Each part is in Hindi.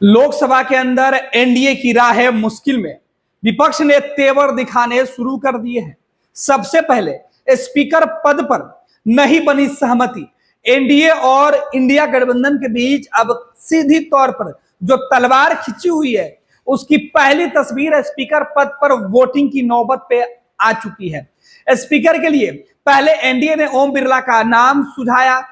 लोकसभा के अंदर एनडीए की राह है मुश्किल में। विपक्ष ने तेवर दिखाने शुरू कर दिए हैं। सबसे पहले स्पीकर पद पर नहीं बनी सहमति। एनडीए और इंडिया गठबंधन के बीच अब सीधी तौर पर जो तलवार खिंची हुई है, उसकी पहली तस्वीर स्पीकर पद पर वोटिंग की नौबत पे आ चुकी है। स्पीकर के लिए पहले एनडीए ने ओम बिरला का नाम सुझाया।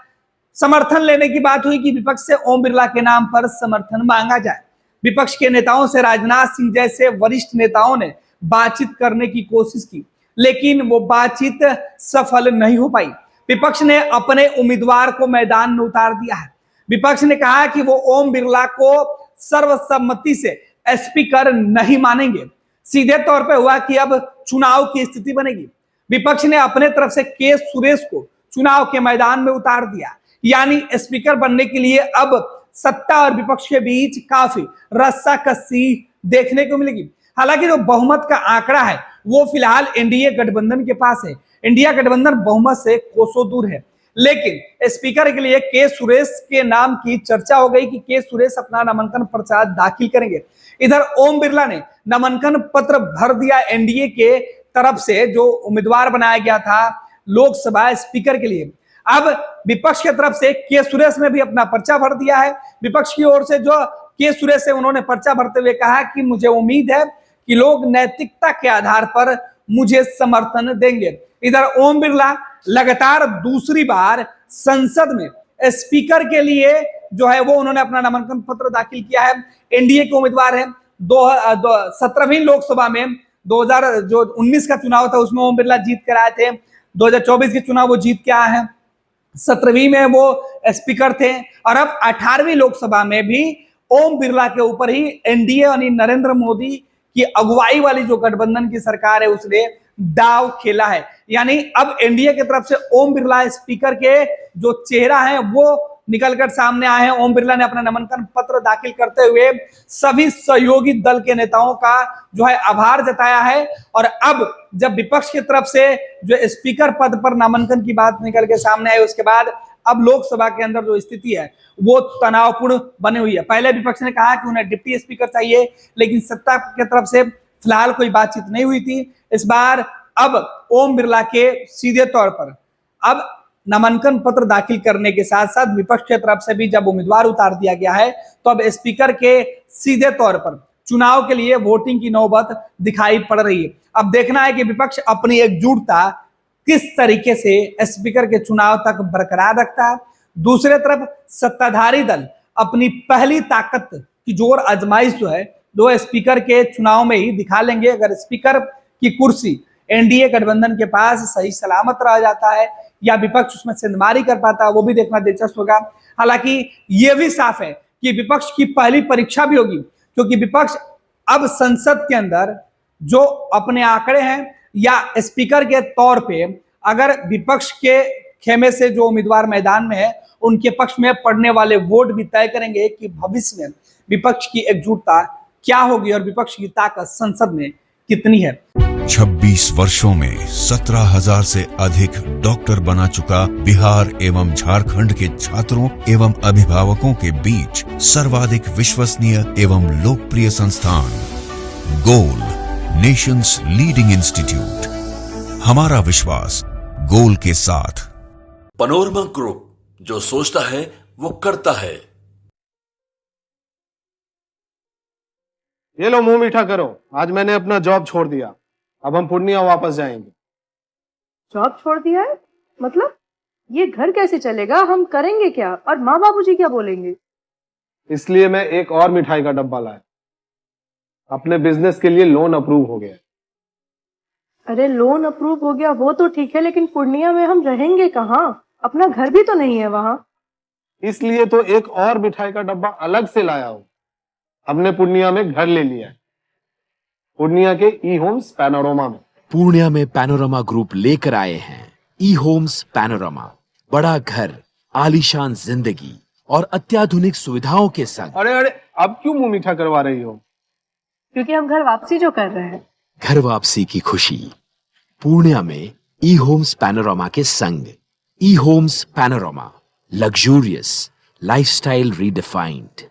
समर्थन लेने की बात हुई कि विपक्ष से ओम बिरला के नाम पर समर्थन मांगा जाए। विपक्ष के नेताओं से राजनाथ सिंह जैसे वरिष्ठ नेताओं ने बातचीत करने की कोशिश की, लेकिन वो बातचीत सफल नहीं हो पाई। विपक्ष ने अपने उम्मीदवार को मैदान में उतार दिया है। विपक्ष ने कहा कि वो ओम बिरला को सर्वसम्मति से स्पीकर नहीं मानेंगे। सीधे तौर पर हुआ कि अब चुनाव की स्थिति बनेगी। विपक्ष ने अपने तरफ से के सुरेश को चुनाव के मैदान में उतार दिया, यानी स्पीकर बनने के लिए अब सत्ता और विपक्ष के बीच काफी रस्साकसी देखने को मिलेगी। हालांकि जो बहुमत का आंकड़ा है वो फिलहाल एनडीए गठबंधन के पास है। इंडिया गठबंधन बहुमत से कोसों दूर है, लेकिन स्पीकर के लिए के सुरेश के नाम की चर्चा हो गई कि के सुरेश अपना नामांकन पर्चा दाखिल करेंगे। इधर ओम बिरला ने नामांकन पत्र भर दिया। एनडीए के तरफ से जो उम्मीदवार बनाया गया था लोकसभा स्पीकर के लिए, अब विपक्ष की तरफ से के सुरेश ने भी अपना पर्चा भर दिया है। विपक्ष की ओर से जो के सुरेश है, उन्होंने पर्चा भरते हुए कहा कि मुझे उम्मीद है कि लोग नैतिकता के आधार पर मुझे समर्थन देंगे। इधर ओम बिरला लगातार दूसरी बार संसद में स्पीकर के लिए जो है वो उन्होंने अपना नामांकन पत्र दाखिल किया है। एनडीए के उम्मीदवार है। 17वीं लोकसभा में 2019 का चुनाव था, उसमें ओम बिरला जीत कर आए थे। 2024 के चुनाव वो जीत के आए हैं। 17वीं में वो स्पीकर थे और अब 18वीं लोकसभा में भी ओम बिरला के ऊपर ही एनडीए यानी नरेंद्र मोदी की अगुवाई वाली जो गठबंधन की सरकार है उसने दाव खेला है। यानी अब एनडीए की तरफ से ओम बिरला स्पीकर के जो चेहरा है वो निकलकर सामने आए हैं। ओम बिरला ने अपना नामांकन पत्र दाखिल करते हुए सभी सहयोगी दल के नेताओं का जो है आभार जताया है। और अब जब विपक्ष की तरफ से जो स्पीकर पद पर नामांकन की बात निकल के सामने आई, उसके बाद अब लोकसभा के अंदर जो स्थिति है वो तनावपूर्ण बनी हुई है। पहले विपक्ष ने कहा कि उन्हें डिप्टी स्पीकर चाहिए, लेकिन सत्ता की तरफ से फिलहाल कोई बातचीत नहीं हुई थी। इस बार अब ओम बिरला के सीधे तौर पर अब नामांकन पत्र दाखिल करने के साथ साथ विपक्ष की तरफ से भी जब उम्मीदवार उतार दिया गया है, तो अब स्पीकर के सीधे तौर पर चुनाव के लिए वोटिंग की नौबत दिखाई पड़ रही है। अब देखना है कि विपक्ष अपनी एकजुटता किस तरीके से स्पीकर के चुनाव तक बरकरार रखता है। दूसरे तरफ सत्ताधारी दल अपनी पहली ताकत की जोर आजमाइश जो है वो स्पीकर के चुनाव में ही दिखा लेंगे। अगर स्पीकर की कुर्सी एनडीए गठबंधन के पास सही सलामत रह जाता है या विपक्ष उसमें सेंधमारी कर पाता है, वो भी देखना दिलचस्प होगा। हालांकि ये भी साफ है कि विपक्ष की पहली परीक्षा भी होगी, क्योंकि विपक्ष अब संसद के अंदर जो अपने आंकड़े हैं या स्पीकर के तौर पे अगर विपक्ष के खेमे से जो उम्मीदवार मैदान में है उनके पक्ष में पड़ने वाले वोट भी तय करेंगे कि भविष्य में विपक्ष की एकजुटता क्या होगी और विपक्ष की ताकत संसद में कितनी है। 26 वर्षों में 17,000 से अधिक डॉक्टर बना चुका बिहार एवं झारखंड के छात्रों एवं अभिभावकों के बीच सर्वाधिक विश्वसनीय एवं लोकप्रिय संस्थान गोल, नेशंस लीडिंग इंस्टीट्यूट। हमारा विश्वास गोल के साथ। पैनोरमा ग्रुप, जो सोचता है वो करता है। ये लो मुंह मीठा करो, आज मैंने अपना जॉब छोड़ दिया। अब हम पूर्णिया वापस जाएंगे। जॉब छोड़ दिया है? मतलब ये घर कैसे चलेगा? हम करेंगे क्या? और माँ बाबूजी क्या बोलेंगे? इसलिए मैं एक और मिठाई का डब्बा लाया। अपने बिजनेस के लिए लोन अप्रूव हो गया। अरे लोन अप्रूव हो गया वो तो ठीक है, लेकिन पूर्णिया में हम रहेंगे कहाँ? अपना घर भी तो नहीं है वहां। इसलिए तो एक और मिठाई का डब्बा अलग से लाया हूं। हमने पूर्णिया में घर ले लिया है, पूर्णिया के ई होम्स पैनोरमा में। पूर्णिया में पैनोरमा ग्रुप लेकर आए हैं ई होम्स पैनोरमा। बड़ा घर, आलीशान जिंदगी और अत्याधुनिक सुविधाओं के संग। अरे अब क्यों मुंह मीठा करवा रही हो? क्योंकि हम घर वापसी जो कर रहे हैं। घर वापसी की खुशी पूर्णिया में ई होम्स पैनोरमा के संग। E homes panorama, luxurious lifestyle redefined.